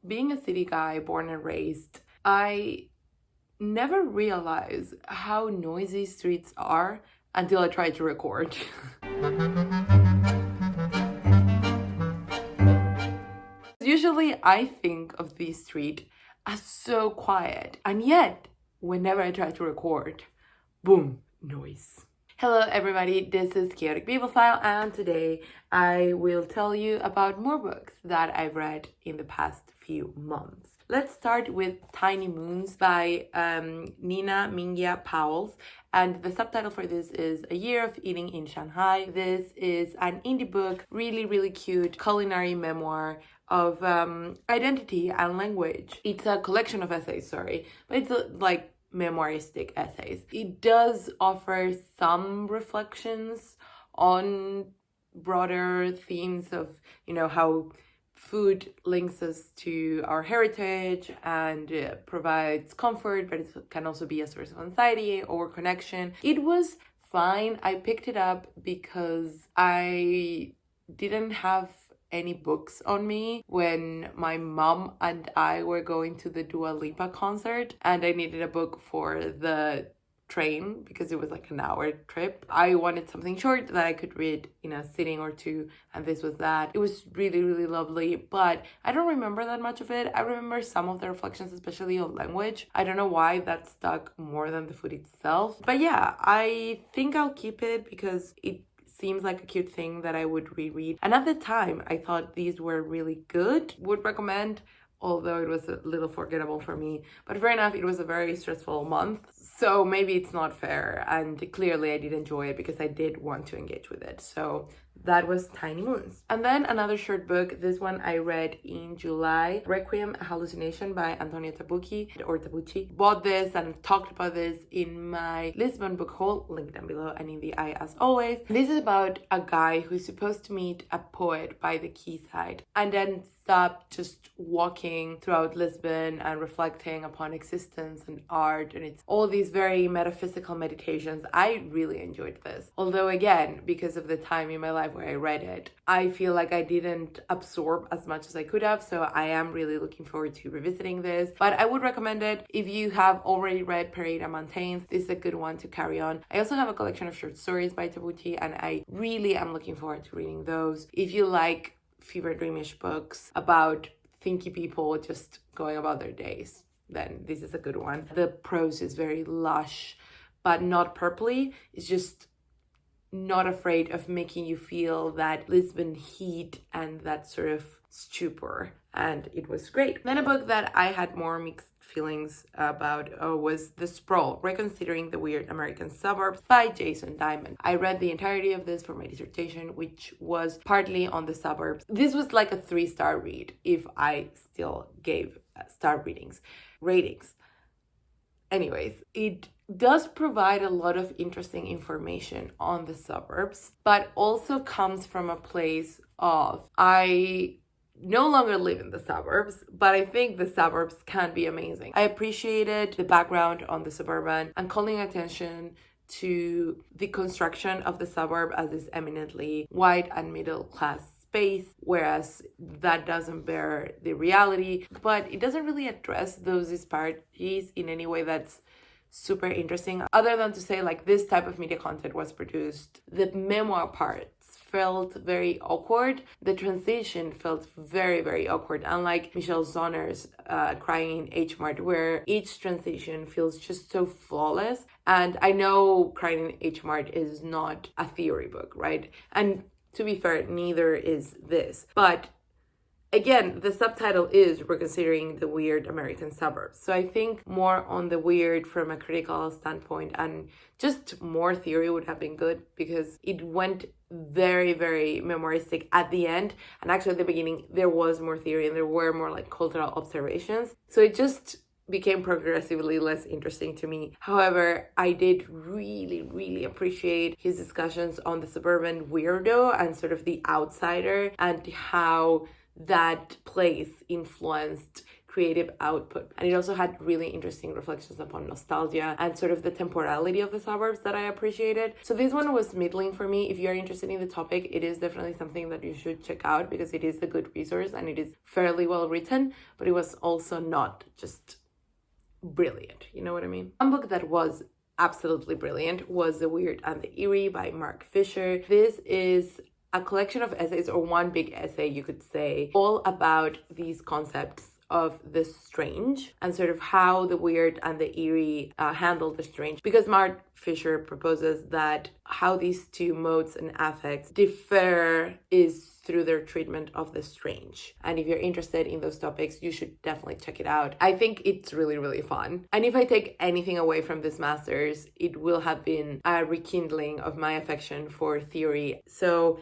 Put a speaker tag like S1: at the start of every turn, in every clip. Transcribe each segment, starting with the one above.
S1: being a city guy, born and raised, I never realized how noisy streets are until I tried to record. Usually I think of the street as so quiet, and yet whenever I try to record, boom, noise. Hello everybody, this is Chaotic Bibliophile, and today I will tell you about more books that I've read in the past few months. Let's start with Tiny Moons by Minga Powles, and the subtitle for this is A Year of Eating in Shanghai. This is an indie book, really cute culinary memoir of identity and language. It's a collection of essays, but it's like memoiristic essays. It does offer some reflections on broader themes of, how food links us to our heritage and provides comfort, but it can also be a source of anxiety or connection. It was fine. I picked it up because I didn't have any books on me when my mom and I were going to the Dua Lipa concert, and I needed a book for the train because it was like an hour trip. I wanted something short that I could read in a sitting or two, and this was that. It was really lovely, but I don't remember that much of it. I remember some of the reflections, especially on language. I don't know why that stuck more than the food itself, but yeah, I think I'll keep it because it seems like a cute thing that I would reread, and at the time I thought these were really good. Would recommend, although it was a little forgettable for me. But fair enough, it was a very stressful month, so maybe it's not fair, and clearly I did enjoy it because I did want to engage with it. So that was Tiny Moons. And then another short book, this one I read in July, Requiem, a Hallucination by Antonio Tabucchi. Bought this and talked about this in my Lisbon book haul, link down below and in the eye as always. This is about a guy who's supposed to meet a poet by the quayside and ends up just walking throughout Lisbon and reflecting upon existence and art, and it's all these very metaphysical meditations. I really enjoyed this, although again, because of the time in my life where I read it, I feel like I didn't absorb as much as I could have, so I am really looking forward to revisiting this. But I would recommend it if you have already read Pereira Mountains. This is a good one to carry on. I also have a collection of short stories by Tabucchi, and I really am looking forward to reading those. If you like fever dreamish books about thinky people just going about their days, then this is a good one. The prose is very lush, but not purpley. It's just not afraid of making you feel that Lisbon heat and that sort of stupor, and it was great. Then a book that I had more mixed feelings about was The Sprawl, Reconsidering the Weird American Suburbs by Jason Diamond. I read the entirety of this for my dissertation, which was partly on the suburbs. This was like a 3-star read if I still gave star ratings. Anyways, it does provide a lot of interesting information on the suburbs, but also comes from a place of, I no longer live in the suburbs, but I think the suburbs can be amazing. I appreciated the background on the suburban and calling attention to the construction of the suburb as this eminently white and middle class space, whereas that doesn't bear the reality, but it doesn't really address those disparities in any way that's super interesting, other than to say like this type of media content was produced. The memoir parts felt very awkward. The transition felt very awkward, unlike Michelle Zauner's Crying in H Mart, where each transition feels just so flawless. And I know Crying in H Mart is not a theory book, right? And to be fair, neither is this, but again, the subtitle is Reconsidering the Weird American Suburbs. So I think more on the weird from a critical standpoint, and just more theory would have been good because it went very memoiristic at the end. And actually at the beginning, there was more theory and there were more like cultural observations. So it just became progressively less interesting to me. However, I did really appreciate his discussions on the suburban weirdo and sort of the outsider and how that place influenced creative output. And it also had really interesting reflections upon nostalgia and sort of the temporality of the suburbs that I appreciated. So this one was middling for me. If you're interested in the topic, it is definitely something that you should check out because it is a good resource and it is fairly well written, but it was also not just brilliant. You know what I mean? One book that was absolutely brilliant was The Weird and the Eerie by Fischer. This is a collection of essays, or one big essay, you could say, all about these concepts of the strange and sort of how the weird and the eerie handle the strange, because Fischer proposes that how these two modes and affects differ is through their treatment of the strange. And if you're interested in those topics, you should definitely check it out. I think it's really, really fun. And if I take anything away from this master's, it will have been a rekindling of my affection for theory. So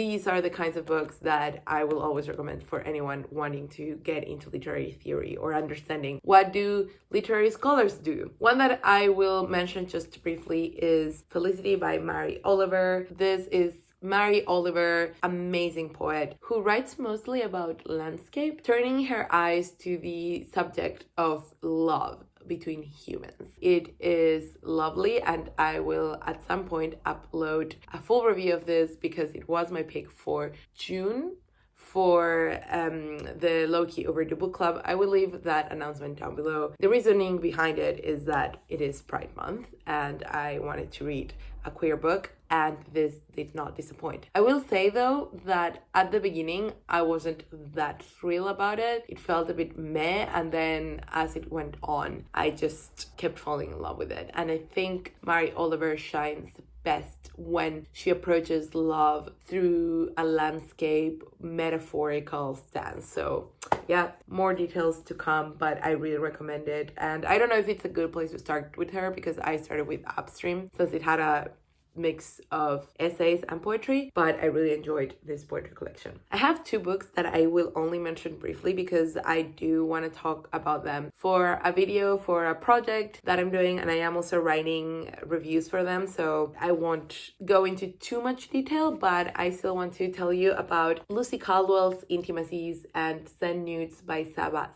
S1: these are the kinds of books that I will always recommend for anyone wanting to get into literary theory or understanding what do literary scholars do. One that I will mention just briefly is Felicity by Mary Oliver. This is Mary Oliver, amazing poet who writes mostly about landscape, turning her eyes to the subject of love between humans. It is lovely, and I will at some point upload a full review of this because it was my pick for June for the low-key overdue book club. I will leave that announcement down below. The reasoning behind it is that it is Pride Month and I wanted to read a queer book, and this did not disappoint. I will say though that at the beginning I wasn't that thrilled about it. It felt a bit meh, and then as it went on I just kept falling in love with it. And I think Mary Oliver shines best when she approaches love through a landscape metaphorical stance. So yeah, more details to come, but I really recommend it. And I don't know if it's a good place to start with her because I started with Upstream since it had a mix of essays and poetry, but I really enjoyed this poetry collection. I have two books that I will only mention briefly because I do want to talk about them for a video, for a project that I'm doing, and I am also writing reviews for them, so I won't go into too much detail, but I still want to tell you about Lucy Caldwell's Intimacies and Send Nudes by Saba.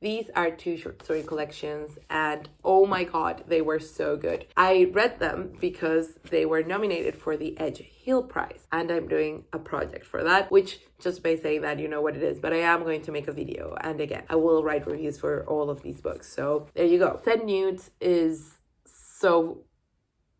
S1: These are two short story collections, and oh my god, they were so good. I read them because they were nominated for the Edge Hill Prize, and I'm doing a project for that, which just by saying that you know what it is, but I am going to make a video, and again I will write reviews for all of these books. So there you go. Send Nudes is so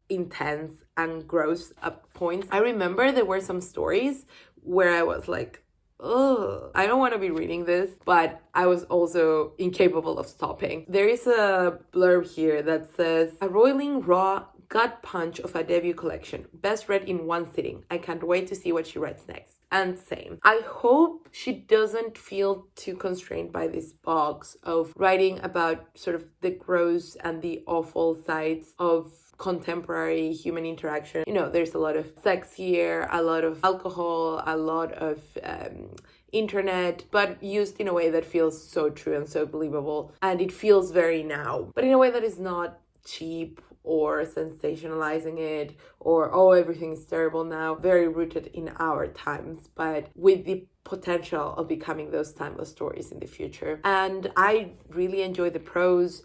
S1: intense and gross at points. I remember there were some stories where I was like, oh, I don't want to be reading this, but I was also incapable of stopping. There is a blurb here that says, a roiling raw gut punch of a debut collection, best read in one sitting. I can't wait to see what she writes next. And same. I hope she doesn't feel too constrained by this box of writing about sort of the gross and the awful sides of contemporary human interaction. You know, there's a lot of sex here, a lot of alcohol, a lot of internet, but used in a way that feels so true and so believable, and it feels very now, but in a way that is not cheap or sensationalizing it or oh everything is terrible now. Very rooted in our times, but with the potential of becoming those timeless stories in the future. And I really enjoy the prose.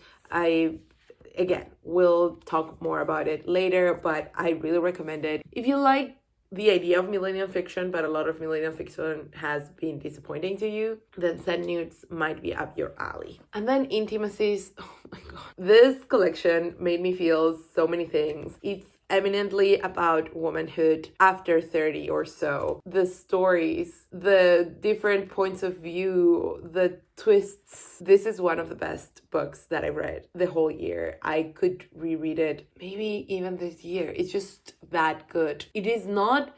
S1: Again, we'll talk more about it later, but I really recommend it. If you like the idea of millennial fiction, but a lot of millennial fiction has been disappointing to you, then Send Nudes might be up your alley. And then Intimacies, oh my god. This collection made me feel so many things. It's eminently about womanhood after 30 or so. The stories, the different points of view, the twists. This is one of the best books that I've read the whole year. I could reread it maybe even this year. It's just that good. It is not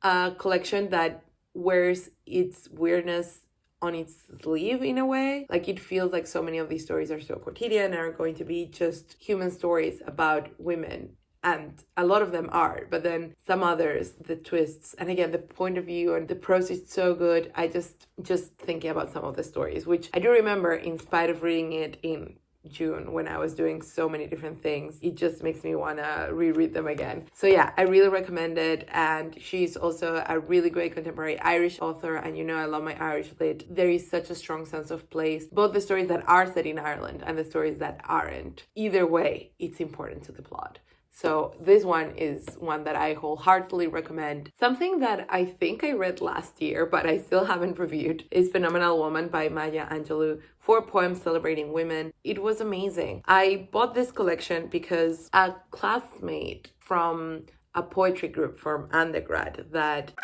S1: a collection that wears its weirdness on its sleeve in a way. Like, it feels like so many of these stories are so quotidian and are going to be just human stories about women. And a lot of them are, but then some others, the twists, and again, the point of view and the prose is so good. I just thinking about some of the stories, which I do remember in spite of reading it in June when I was doing so many different things. It just makes me want to reread them again. So yeah, I really recommend it. And she's also a really great contemporary Irish author. And you know, I love my Irish lit. There is such a strong sense of place, both the stories that are set in Ireland and the stories that aren't. Either way, it's important to the plot. So this one is one that I wholeheartedly recommend. Something that I think I read last year, but I still haven't reviewed, is Phenomenal Woman by Maya Angelou. 4 poems celebrating women. It was amazing. I bought this collection because a classmate from a poetry group from undergrad that...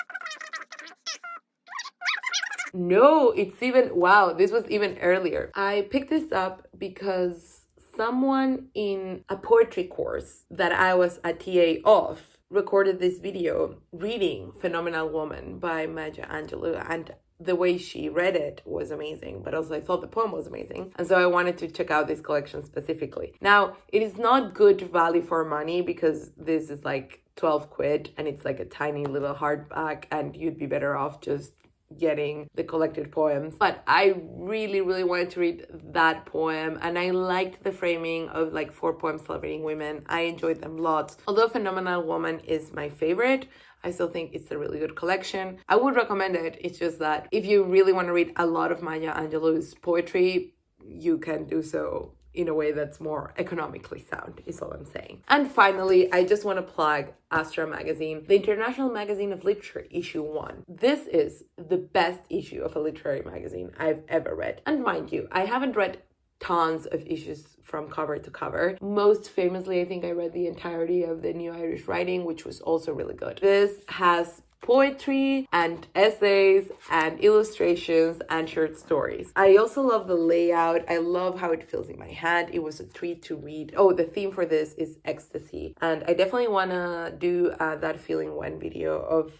S1: No, it's even... Wow, this was even earlier. I picked this up because someone in a poetry course that I was a TA of recorded this video reading Phenomenal Woman by Maya Angelou, and the way she read it was amazing, but also I thought the poem was amazing. And so I wanted to check out this collection specifically. Now, it is not good value for money because this is like 12 quid and it's like a tiny little hardback, and you'd be better off just getting the collected poems. But I really wanted to read that poem, and I liked the framing of like 4 poems celebrating women. I enjoyed them lots. Although Phenomenal Woman is my favorite, I still think it's a really good collection. I would recommend it. It's just that if you really want to read a lot of Maya Angelou's poetry, you can do so in a way that's more economically sound, is all I'm saying. And finally, I just want to plug Astra magazine, the International Magazine of Literature, issue 1. This is the best issue of a literary magazine I've ever read. And mind you, I haven't read tons of issues from cover to cover. Most famously, I think I read the entirety of the New Irish Writing, which was also really good. This has poetry and essays and illustrations and short stories. I also love the layout. I love how it feels in my hand. It was a treat to read. Oh, the theme for this is ecstasy, and I definitely want to do that feeling when video of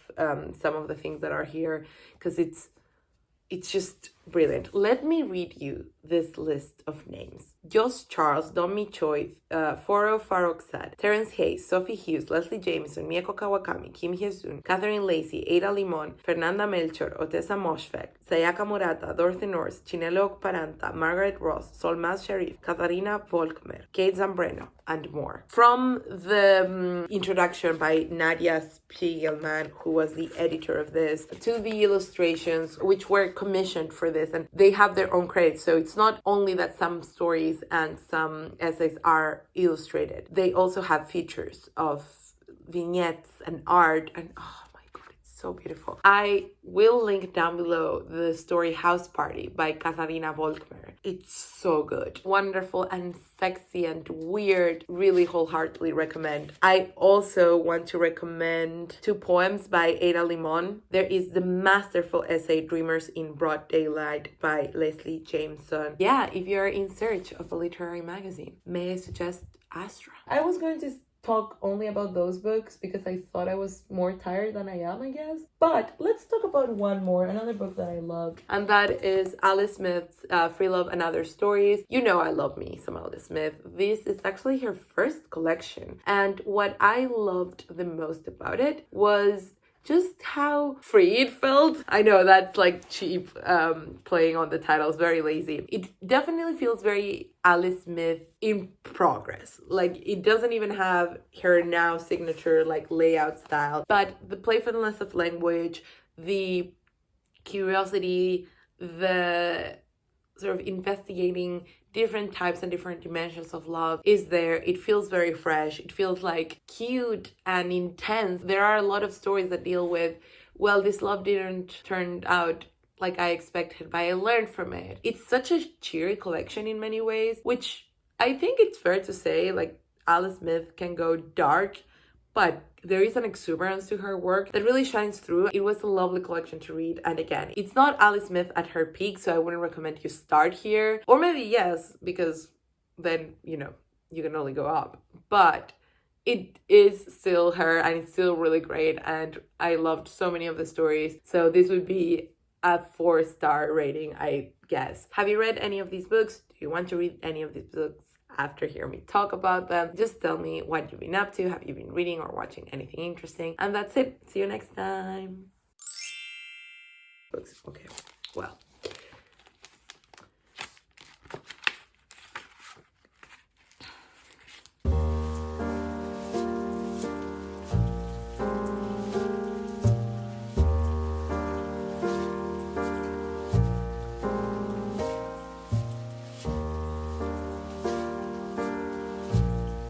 S1: some of the things that are here, because it's just brilliant. Let me read you this list of names. Josh Charles, Domi Choi, Foro Farrokhzad, Terence Hayes, Sophie Hughes, Leslie Jameson, Mieko Kawakami, Kim Hye-sun, Catherine Lacey, Ada Limon, Fernanda Melchor, Otessa Moshfegh, Sayaka Murata, Dorothy Norse, Chinelo Paranta, Margaret Ross, Solmaz Sharif, Katharina Volkmer, Kate Zambreno, and more. From the introduction by Nadja Spiegelman, who was the editor of this, to the illustrations, which were commissioned for this, and they have their own credits. So it's not only that some stories and some essays are illustrated, they also have features of vignettes and art, and oh my god, it's so beautiful. I will link down below the story House Party by Katharina Volkmer. It's so good, wonderful and sexy and weird. Really wholeheartedly recommend. I also want to recommend 2 poems by Ada Limon. There is the masterful essay Dreamers in Broad Daylight by Leslie Jameson. Yeah, if you're in search of a literary magazine, may I suggest Astra? I was going to talk only about those books because I thought I was more tired than I am, I guess. But let's talk about one more, another book that I love, and that is Alice Smith's Free Love and Other Stories. You know I love me some Alice Smith. This is actually her first collection, and what I loved the most about it was just how free it felt. I know that's like cheap playing on the titles, very lazy. It definitely feels very Alice Smith in progress. Like, it doesn't even have her now signature like layout style, but the playfulness of language, the curiosity, the sort of investigating different types and different dimensions of love is there. It feels very fresh. It feels like cute and intense. There are a lot of stories that deal with, well, this love didn't turn out like I expected, but I learned from it. It's such a cheery collection in many ways, which I think it's fair to say, like, Alice Smith can go dark, but there is an exuberance to her work that really shines through. It was a lovely collection to read. And again, it's not Alice Smith at her peak, so I wouldn't recommend you start here. Or maybe yes, because then, you know, you can only go up. But it is still her, and it's still really great. And I loved so many of the stories. So this would be a 4-star rating, I guess. Have you read any of these books? Do you want to read any of these books? After hearing me talk about them, just tell me what you've been up to. Have you been reading or watching anything interesting? And that's it. See you next time. Books. Okay. Well,